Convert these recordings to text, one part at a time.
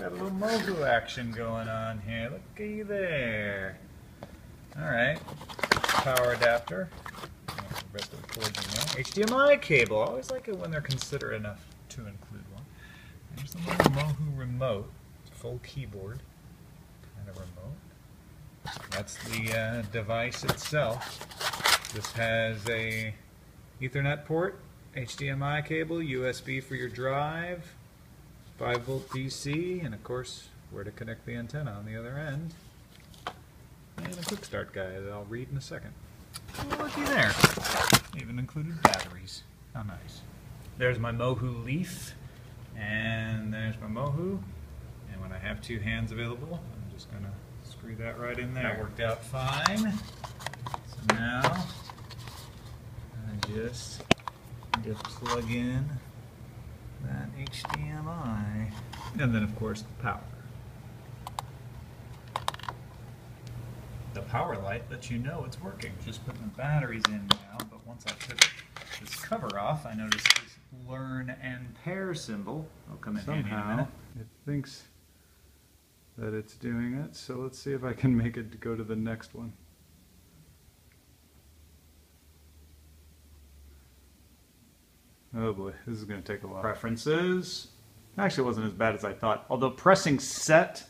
Got a little Mohu action going on here. Looky there. Alright. Power adapter. The rest of the cords in there. HDMI cable. I always like it when they're considerate enough to include one. There's the little Mohu remote. Full keyboard kind of remote. That's the device itself. This has a Ethernet port, HDMI cable, USB for your drive, 5-volt DC, and of course where to connect the antenna on the other end, and a quick start guide that I'll read in a second. Oh, looky there. Even included batteries. How nice. There's my Mohu Leaf, and there's my Mohu. And when I have two hands available, I'm just going to screw that right in there. That worked out fine. So now I just need to plug in that HDMI. And then of course the power. The power light lets you know it's working. Just putting the batteries in now, but once I took this cover off, I noticed this learn and pair symbol. I'll come in handy in a minute. It thinks that it's doing it, so let's see if I can make it go to the next one. Oh boy, this is going to take a while. Preferences. Actually, it wasn't as bad as I thought. Although pressing set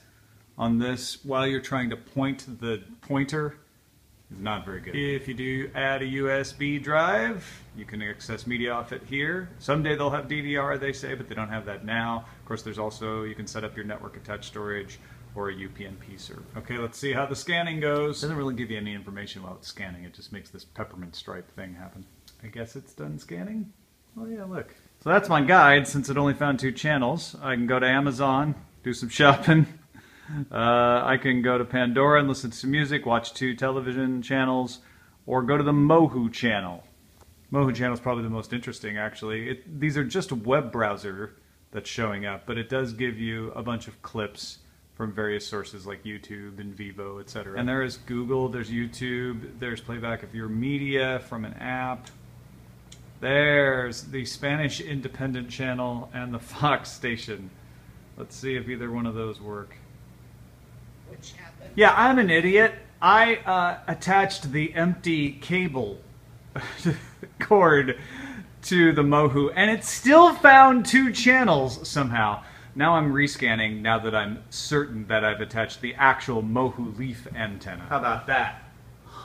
on this while you're trying to point the pointer is not very good. If you do add a USB drive, you can access media off it here. Someday they'll have DVR, they say, but they don't have that now. Of course, there's also, you can set up your network attached storage or a UPnP server. Okay, let's see how the scanning goes. It doesn't really give you any information while it's scanning. It just makes this peppermint stripe thing happen. I guess it's done scanning. Oh yeah, look. So that's my guide. Since it only found 2 channels, I can go to Amazon, do some shopping. I can go to Pandora and listen to some music, watch 2 television channels, or go to the Mohu channel. Mohu channel is probably the most interesting, actually. These are just a web browser that's showing up, but it does give you a bunch of clips from various sources like YouTube and Vivo, etc. And there is Google, there's YouTube, there's playback of your media from an app. There's the Spanish Independent Channel and the Fox station. Let's see if either one of those work. Which happened? Yeah, I'm an idiot. I attached the empty cable cord to the Mohu, and it still found 2 channels somehow. Now I'm rescanning now that I'm certain that I've attached the actual Mohu Leaf antenna. How about that?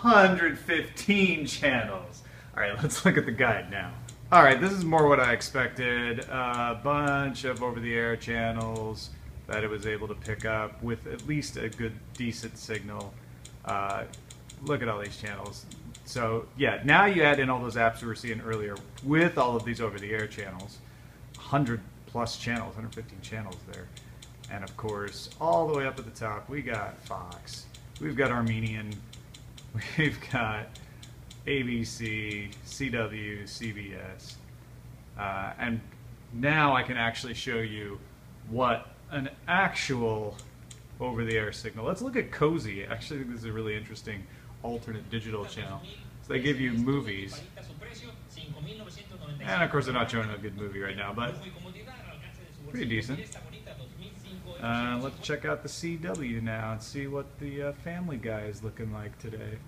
115 channels. Alright, let's look at the guide now. Alright, this is more what I expected. A bunch of over-the-air channels that it was able to pick up with at least a good, decent signal. Look at all these channels. So, yeah, now you add in all those apps we were seeing earlier with all of these over-the-air channels. 100 plus channels, 115 channels there. And of course, all the way up at the top, we got Fox. We've got Armenian. We've got ABC, CW, CBS, and now I can actually show you what an actual over-the-air signal. Let's look at Cozy. Actually, I think this is a really interesting alternate digital channel. So they give you movies, and of course they're not showing a good movie right now, but pretty decent. Let's check out the CW now and see what the Family Guy is looking like today.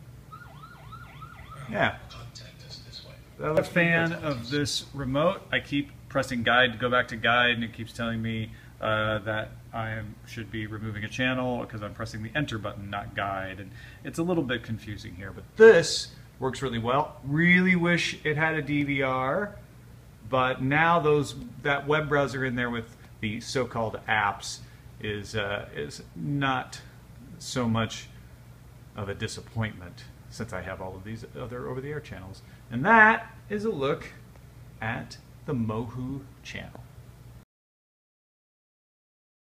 Yeah. I'm a fan of this remote. I keep pressing guide to go back to guide, and it keeps telling me that I should be removing a channel because I'm pressing the enter button, not guide. And it's a little bit confusing here, but this works really well. Really wish it had a DVR, but now that web browser in there with the so-called apps is not so much of a disappointment, since I have all of these other over-the-air channels. And that is a look at the Mohu channel.